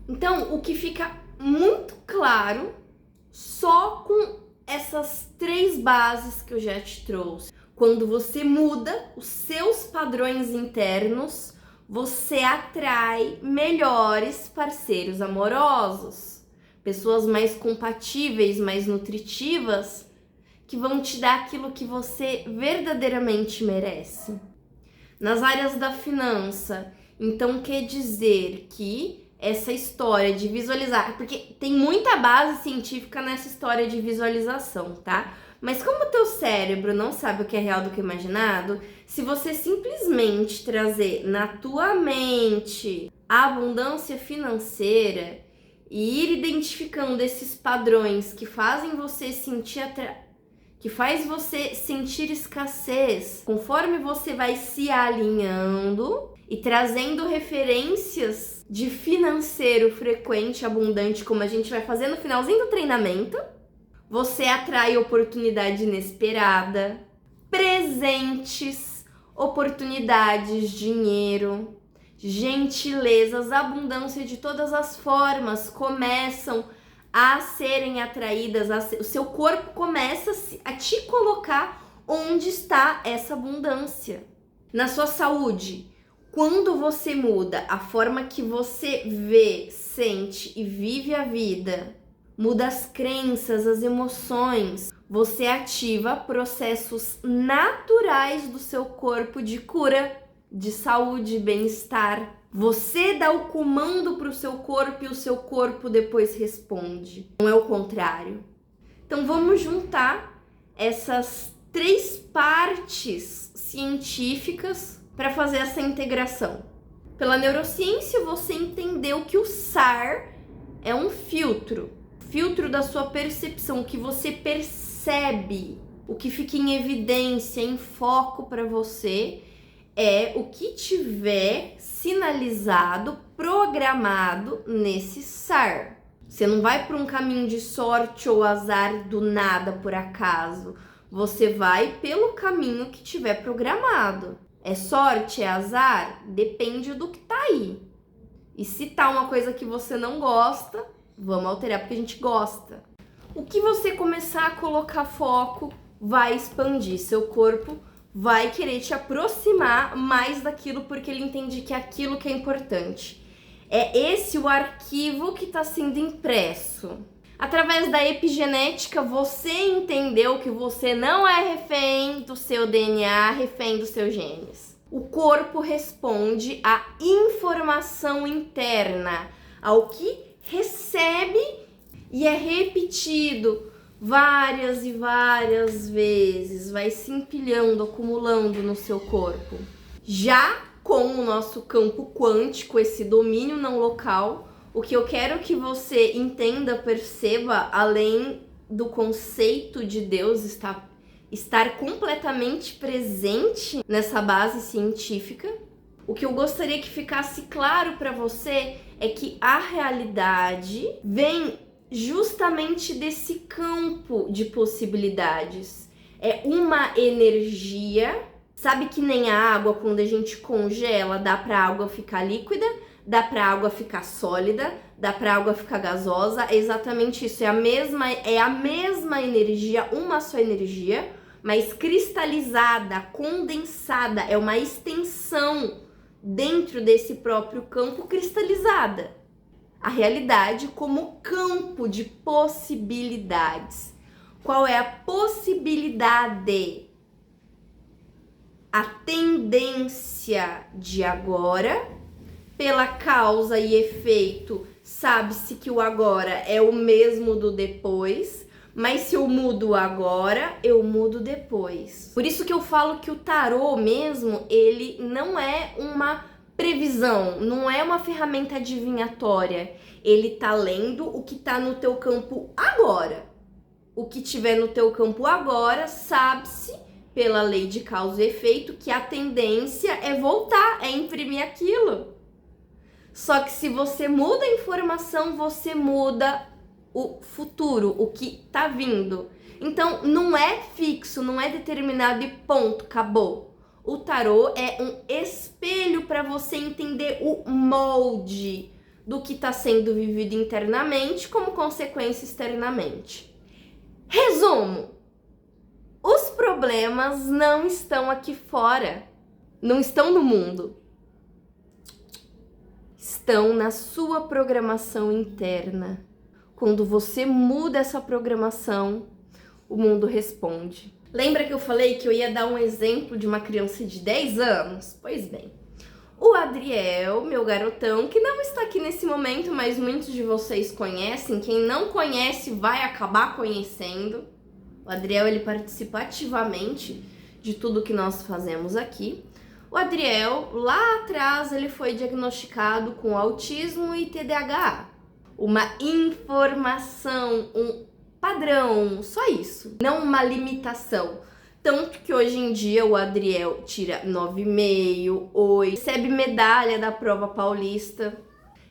Então, o que fica muito claro só com essas 3 bases que eu já te trouxe. Quando você muda os seus padrões internos, você atrai melhores parceiros amorosos, pessoas mais compatíveis, mais nutritivas, que vão te dar aquilo que você verdadeiramente merece. Nas áreas da finança, então quer dizer que essa história de visualizar, porque tem muita base científica nessa história de visualização, tá? Mas como o teu cérebro não sabe o que é real do que é imaginado, se você simplesmente trazer na tua mente a abundância financeira e ir identificando esses padrões que fazem você sentir que faz você sentir escassez, conforme você vai se alinhando e trazendo referências de financeiro frequente, abundante, como a gente vai fazer no finalzinho do treinamento, você atrai oportunidade inesperada, presentes, oportunidades, dinheiro, gentilezas, abundância de todas as formas começam a serem atraídas, o seu corpo começa a te colocar onde está essa abundância. Na sua saúde, quando você muda a forma que você vê, sente e vive a vida, muda as crenças, as emoções, você ativa processos naturais do seu corpo de cura, de saúde, bem-estar. Você dá o comando para o seu corpo e o seu corpo depois responde. Não é o contrário. Então vamos juntar essas 3 partes científicas para fazer essa integração. Pela neurociência, você entendeu que o SAR é um filtro da sua percepção, o que você percebe, o que fica em evidência, em foco para você, é o que tiver sinalizado, programado nesse SAR. Você não vai para um caminho de sorte ou azar do nada por acaso. Você vai pelo caminho que tiver programado. É sorte, é azar? Depende do que tá aí. E se tá uma coisa que você não gosta, vamos alterar porque a gente gosta. O que você começar a colocar foco vai expandir. Seu corpo vai querer te aproximar mais daquilo porque ele entende que é aquilo que é importante. É esse o arquivo que está sendo impresso. Através da epigenética, você entendeu que você não é refém do seu DNA, refém dos seus genes. O corpo responde à informação interna, ao que recebe e é repetido várias e várias vezes, vai se empilhando, acumulando no seu corpo. Já com o nosso campo quântico, esse domínio não local, o que eu quero que você entenda, perceba, além do conceito de Deus estar completamente presente nessa base científica, o que eu gostaria que ficasse claro para você é que a realidade vem justamente desse campo de possibilidades. É uma energia, sabe que nem a água, quando a gente congela, dá para a água ficar líquida, dá para a água ficar sólida, dá para a água ficar gasosa, é exatamente isso, é a mesma energia, uma só energia, mas cristalizada, condensada, é uma extensão dentro desse próprio campo cristalizada. A realidade como campo de possibilidades. Qual é a possibilidade? A tendência de agora, pela causa e efeito, sabe-se que o agora é o mesmo do depois, mas se eu mudo agora, eu mudo depois. Por isso que eu falo que o tarô mesmo, ele não é uma previsão, não é uma ferramenta adivinhatória. Ele tá lendo o que tá no teu campo agora. O que tiver no teu campo agora, sabe-se, pela lei de causa e efeito, que a tendência é voltar, é imprimir aquilo. Só que se você muda a informação, você muda o futuro, o que tá vindo. Então, não é fixo, não é determinado e ponto, acabou. O tarô é um espelho para você entender o molde do que está sendo vivido internamente como consequência externamente. Resumo: os problemas não estão aqui fora, não estão no mundo. Estão na sua programação interna. Quando você muda essa programação, o mundo responde. Lembra que eu falei que eu ia dar um exemplo de uma criança de 10 anos? Pois bem, o Adriel, meu garotão, que não está aqui nesse momento, mas muitos de vocês conhecem. Quem não conhece vai acabar conhecendo. O Adriel, ele participa ativamente de tudo que nós fazemos aqui. O Adriel, lá atrás, ele foi diagnosticado com autismo e TDAH. Uma informação, um padrão, só isso. Não uma limitação. Tanto que hoje em dia o Adriel tira 9,5, 8, recebe medalha da prova paulista.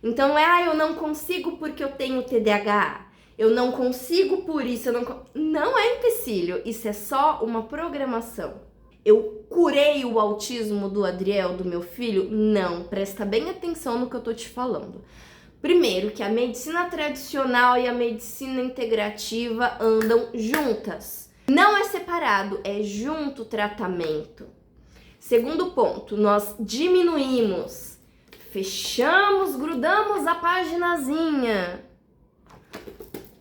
Então não é, eu não consigo porque eu tenho TDAH. Eu não consigo por isso, não é empecilho. Isso é só uma programação. Eu curei o autismo do Adriel, do meu filho? Não, presta bem atenção no que eu tô te falando. Primeiro, que a medicina tradicional e a medicina integrativa andam juntas. Não é separado, é junto o tratamento. Segundo ponto, nós diminuímos, fechamos, grudamos a paginazinha,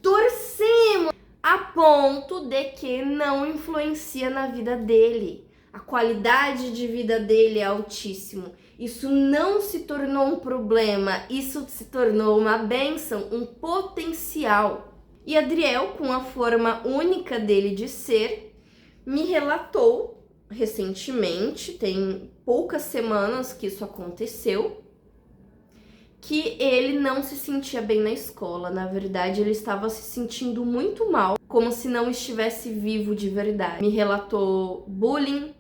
torcemos a ponto de que não influencia na vida dele. A qualidade de vida dele é altíssimo. Isso não se tornou um problema, isso se tornou uma bênção, um potencial. E Adriel, com a forma única dele de ser, me relatou recentemente, tem poucas semanas que isso aconteceu, que ele não se sentia bem na escola. Na verdade, ele estava se sentindo muito mal, como se não estivesse vivo de verdade. Me relatou bullying,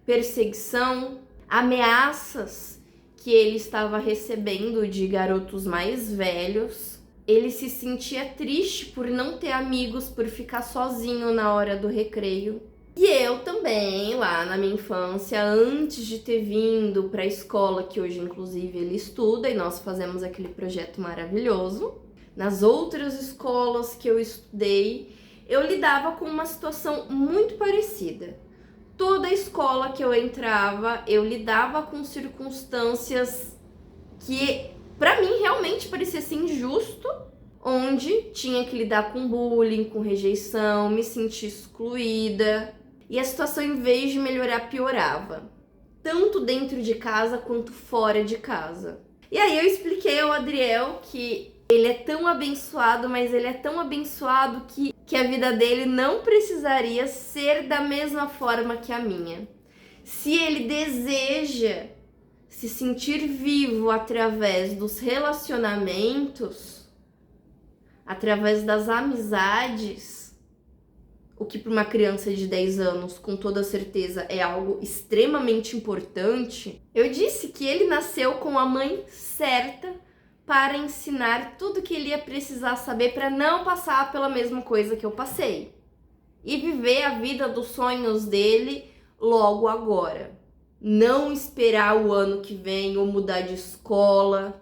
perseguição, ameaças que ele estava recebendo de garotos mais velhos. Ele se sentia triste por não ter amigos, por ficar sozinho na hora do recreio. E eu também, lá na minha infância, antes de ter vindo para a escola, que hoje inclusive ele estuda, e nós fazemos aquele projeto maravilhoso, nas outras escolas que eu estudei, eu lidava com uma situação muito parecida. Toda escola que eu entrava, eu lidava com circunstâncias que, pra mim, realmente parecia assim injusto, onde tinha que lidar com bullying, com rejeição, me sentir excluída. E a situação, em vez de melhorar, piorava. Tanto dentro de casa quanto fora de casa. E aí eu expliquei ao Adriel que ele é tão abençoado, mas ele é tão abençoado que a vida dele não precisaria ser da mesma forma que a minha. Se ele deseja se sentir vivo através dos relacionamentos, através das amizades, o que para uma criança de 10 anos, com toda certeza, é algo extremamente importante, eu disse que ele nasceu com a mãe certa para ensinar tudo que ele ia precisar saber para não passar pela mesma coisa que eu passei. E viver a vida dos sonhos dele logo agora. Não esperar o ano que vem ou mudar de escola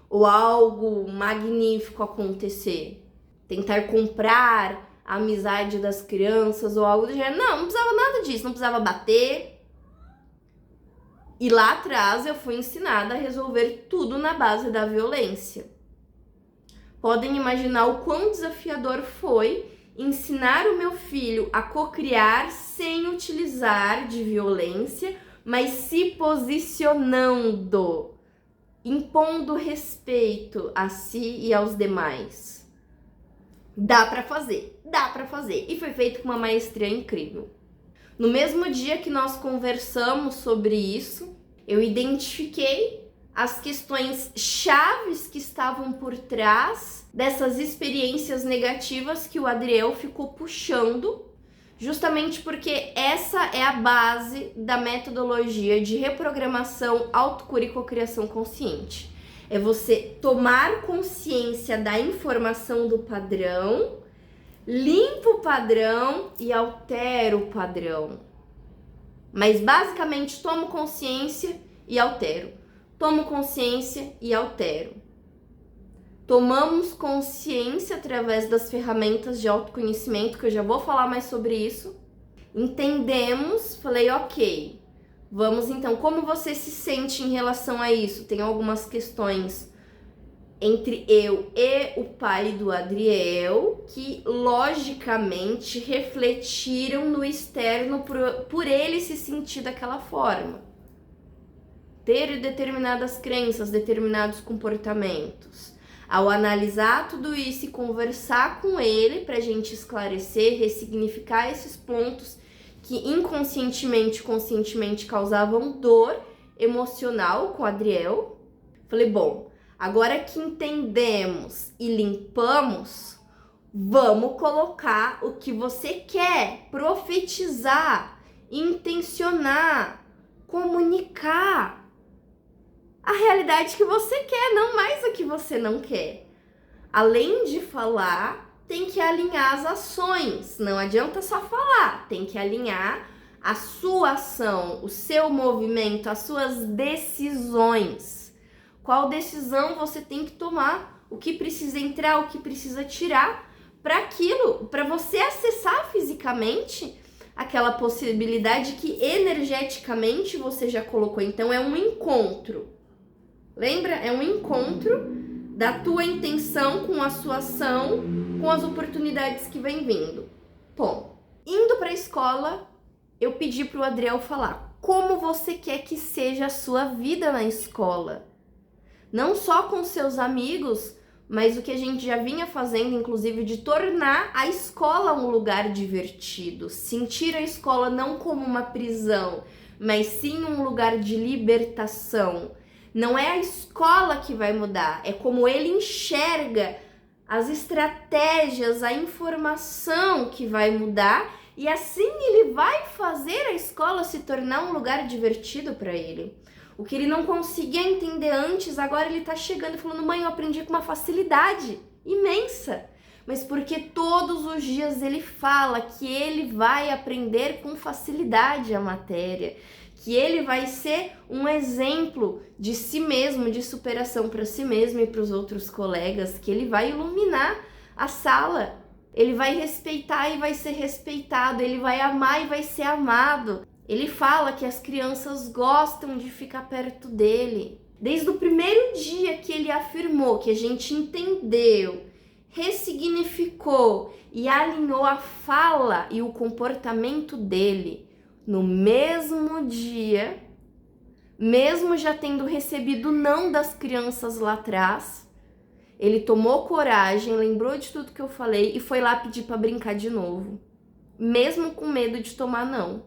ou algo magnífico acontecer. Tentar comprar a amizade das crianças ou algo do gênero. Não precisava nada disso, não precisava bater. E lá atrás eu fui ensinada a resolver tudo na base da violência. Podem imaginar o quão desafiador foi ensinar o meu filho a cocriar sem utilizar de violência, mas se posicionando, impondo respeito a si e aos demais. Dá pra fazer, dá pra fazer. E foi feito com uma maestria incrível. No mesmo dia que nós conversamos sobre isso, eu identifiquei as questões chaves que estavam por trás dessas experiências negativas que o Adriel ficou puxando, justamente porque essa é a base da metodologia de reprogramação, autocura e cocriação consciente. É você tomar consciência da informação do padrão, limpa o padrão e altera o padrão. Mas basicamente tomo consciência e altero. Tomo consciência e altero. tomamos consciência através das ferramentas de autoconhecimento, que eu já vou falar mais sobre isso. Entendemos, falei, ok, vamos então, como você se sente em relação a isso? Tem algumas questões entre eu e o pai do Adriel que logicamente refletiram no externo por ele se sentir daquela forma. Ter determinadas crenças, determinados comportamentos. Ao analisar tudo isso e conversar com ele pra gente esclarecer, ressignificar esses pontos que inconscientemente, conscientemente causavam dor emocional com o Adriel. Falei, bom, agora que entendemos e limpamos, vamos colocar o que você quer, profetizar, intencionar, comunicar a realidade que você quer, não mais o que você não quer. Além de falar, tem que alinhar as ações. Não adianta só falar, tem que alinhar a sua ação, o seu movimento, as suas decisões. Qual decisão você tem que tomar? O que precisa entrar, o que precisa tirar para aquilo, para você acessar fisicamente aquela possibilidade que energeticamente você já colocou. Então é um encontro. Lembra? É um encontro da tua intenção com a sua ação, com as oportunidades que vem vindo. Bom, indo para a escola, eu pedi para o Adriel falar como você quer que seja a sua vida na escola. Não só com seus amigos, mas o que a gente já vinha fazendo, inclusive, de tornar a escola um lugar divertido. Sentir a escola não como uma prisão, mas sim um lugar de libertação. Não é a escola que vai mudar, é como ele enxerga as estratégias, a informação que vai mudar, e assim ele vai fazer a escola se tornar um lugar divertido para ele. O que ele não conseguia entender antes, agora ele tá chegando e falando, mãe, eu aprendi com uma facilidade imensa. Mas porque todos os dias ele fala que ele vai aprender com facilidade a matéria, que ele vai ser um exemplo de si mesmo, de superação para si mesmo e para os outros colegas, que ele vai iluminar a sala, ele vai respeitar e vai ser respeitado, ele vai amar e vai ser amado. Ele fala que as crianças gostam de ficar perto dele. Desde o primeiro dia que ele afirmou, que a gente entendeu, ressignificou e alinhou a fala e o comportamento dele, no mesmo dia, mesmo já tendo recebido não das crianças lá atrás, ele tomou coragem, lembrou de tudo que eu falei e foi lá pedir para brincar de novo, mesmo com medo de tomar não.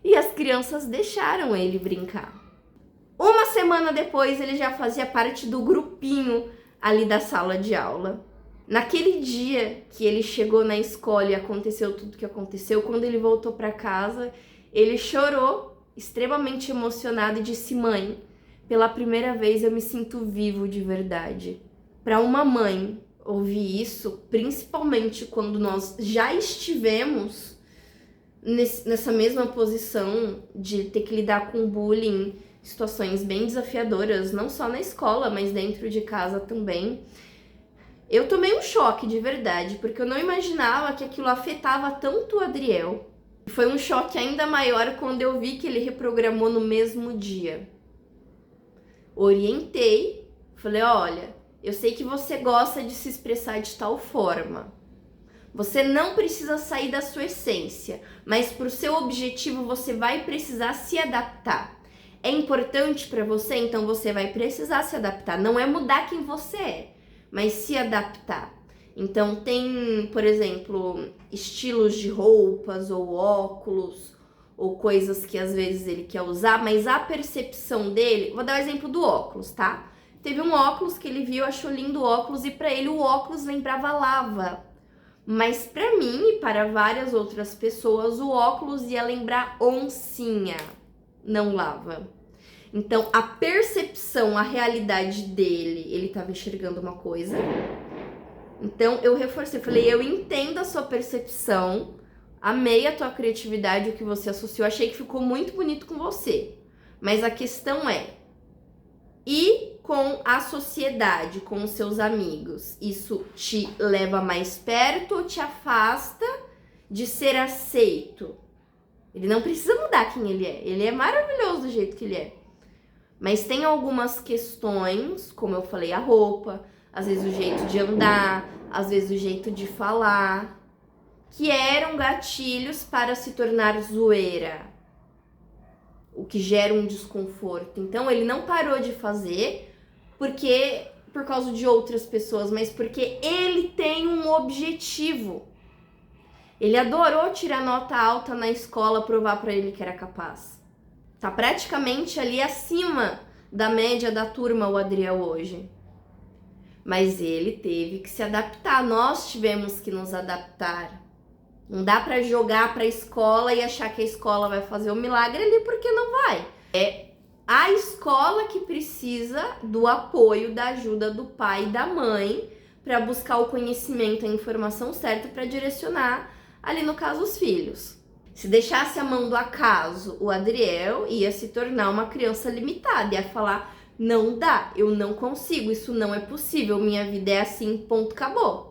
E as crianças deixaram ele brincar. Uma semana depois, ele já fazia parte do grupinho ali da sala de aula. Naquele dia que ele chegou na escola e aconteceu tudo que aconteceu, quando ele voltou para casa, ele chorou, extremamente emocionado, e disse, mãe, pela primeira vez eu me sinto vivo de verdade. Para uma mãe ouvir isso, principalmente quando nós já estivemos nessa mesma posição de ter que lidar com bullying, situações bem desafiadoras, não só na escola, mas dentro de casa também. Eu tomei um choque de verdade, porque eu não imaginava que aquilo afetava tanto o Adriel. Foi um choque ainda maior quando eu vi que ele reprogramou no mesmo dia. Orientei, falei, olha, eu sei que você gosta de se expressar de tal forma. Você não precisa sair da sua essência, mas para o seu objetivo você vai precisar se adaptar. É importante para você, então você vai precisar se adaptar. Não é mudar quem você é, mas se adaptar. Então tem, por exemplo, estilos de roupas ou óculos ou coisas que às vezes ele quer usar, mas a percepção dele... Vou dar o exemplo do óculos, tá? Teve um óculos que ele viu, achou lindo o óculos e para ele o óculos lembrava lava. Mas para mim e para várias outras pessoas o óculos ia lembrar oncinha, não lava. Então a percepção, a realidade dele, ele estava enxergando uma coisa. Então eu reforcei, falei, eu entendo a sua percepção, amei a tua criatividade, o que você associou, achei que ficou muito bonito com você. Mas a questão é, e com a sociedade, com os seus amigos. Isso te leva mais perto ou te afasta de ser aceito? Ele não precisa mudar quem ele é. Ele é maravilhoso do jeito que ele é. Mas tem algumas questões, como eu falei, a roupa, às vezes o jeito de andar, às vezes o jeito de falar, que eram gatilhos para se tornar zoeira, o que gera um desconforto. Então ele não parou de fazer por causa de outras pessoas, mas porque ele tem um objetivo. Ele adorou tirar nota alta na escola, provar para ele que era capaz. Tá praticamente ali acima da média da turma o Adriel hoje. Mas ele teve que se adaptar, nós tivemos que nos adaptar. Não dá pra jogar pra escola e achar que a escola vai fazer um milagre ali, porque não vai. É a escola que precisa do apoio, da ajuda do pai e da mãe para buscar o conhecimento, a informação certa para direcionar ali, no caso, os filhos. Se deixasse a mão do acaso, o Adriel ia se tornar uma criança limitada, ia falar: não dá, eu não consigo, isso não é possível, minha vida é assim, ponto, acabou.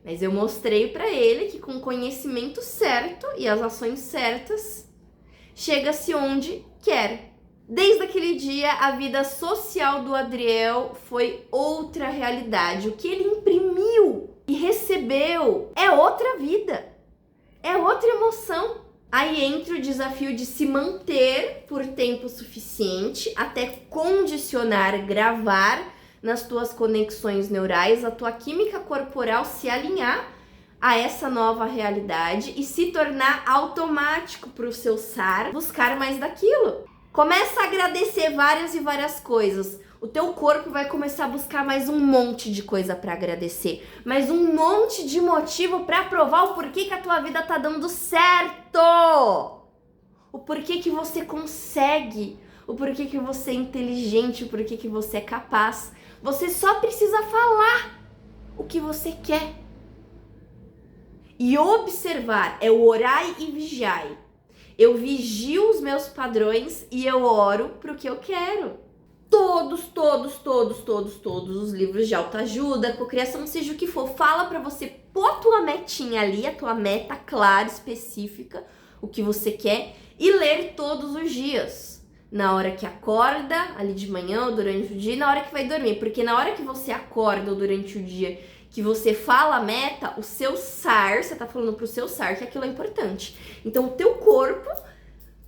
Mas eu mostrei para ele que com o conhecimento certo e as ações certas, chega-se onde quer. Desde aquele dia, a vida social do Adriel foi outra realidade. O que ele imprimiu e recebeu é outra vida, é outra emoção. Aí entra o desafio de se manter por tempo suficiente até condicionar, gravar nas tuas conexões neurais, a tua química corporal se alinhar a essa nova realidade e se tornar automático para o seu SAR buscar mais daquilo. Começa a agradecer várias e várias coisas. O teu corpo vai começar a buscar mais um monte de coisa para agradecer, mais um monte de motivo para provar o porquê que a tua vida tá dando certo, o porquê que você consegue, o porquê que você é inteligente, o porquê que você é capaz. Você só precisa falar o que você quer e observar. É o orai e vigiai. Eu vigio os meus padrões e eu oro para o que eu quero. Todos os livros de autoajuda, cocriação, seja o que for, fala para você pôr a tua metinha ali, a tua meta clara, específica, o que você quer, e ler todos os dias. Na hora que acorda, ali de manhã ou durante o dia, e na hora que vai dormir. Porque na hora que você acorda ou durante o dia, que você fala a meta, o seu SAR, você tá falando pro seu SAR que aquilo é importante. Então o teu corpo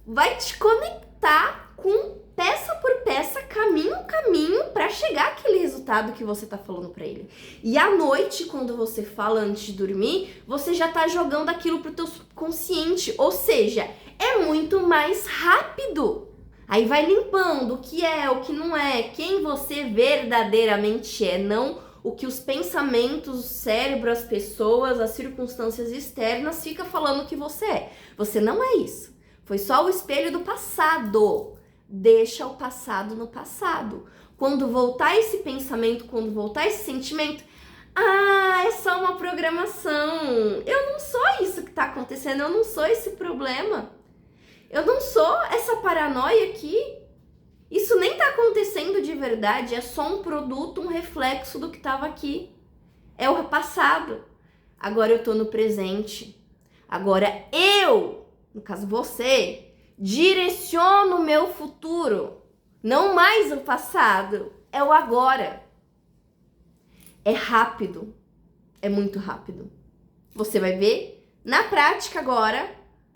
vai te conectar com peça por peça, caminho a caminho, para chegar àquele resultado que você tá falando para ele. E à noite, quando você fala antes de dormir, você já tá jogando aquilo pro teu subconsciente, ou seja, é muito mais rápido. Aí vai limpando o que é, o que não é, quem você verdadeiramente é, não o que os pensamentos, o cérebro, as pessoas, as circunstâncias externas fica falando que você é. Você não é isso. Foi só o espelho do passado. Deixa o passado no passado. Quando voltar esse pensamento, quando voltar esse sentimento, é só uma programação. Eu não sou isso que tá acontecendo, eu não sou esse problema. Eu não sou essa paranoia aqui. Isso nem tá acontecendo de verdade, é só um produto, um reflexo do que tava aqui. É o passado. Agora eu tô no presente. Agora eu, no caso você, direciono o meu futuro. Não mais o passado, é o agora. É rápido. É muito rápido. Você vai ver na prática agora,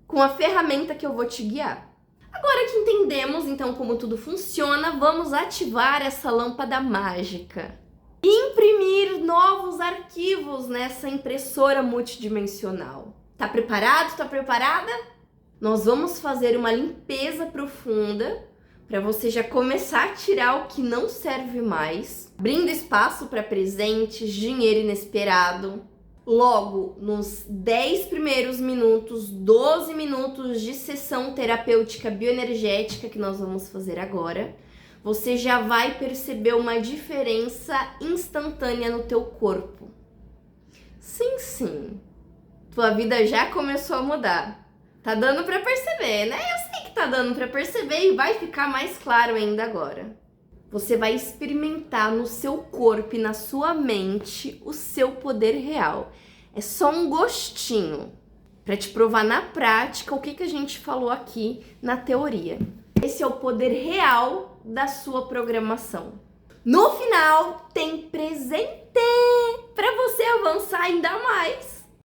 com a ferramenta que eu vou te guiar. Agora que entendemos, então, como tudo funciona, vamos ativar essa lâmpada mágica. Imprimir novos arquivos nessa impressora multidimensional. Tá preparado? Tá preparada? Nós vamos fazer uma limpeza profunda para você já começar a tirar o que não serve mais, abrindo espaço para presentes, dinheiro inesperado. Logo, nos 10 primeiros minutos, 12 minutos de sessão terapêutica bioenergética que nós vamos fazer agora, você já vai perceber uma diferença instantânea no teu corpo. Sim, tua vida já começou a mudar. Tá dando pra perceber, né? Eu sei que tá dando pra perceber e vai ficar mais claro ainda agora. você vai experimentar no seu corpo e na sua mente o seu poder real. É só um gostinho para te provar na prática o que a gente falou aqui na teoria. Esse é o poder real da sua programação. No final, tem presente para você avançar ainda mais.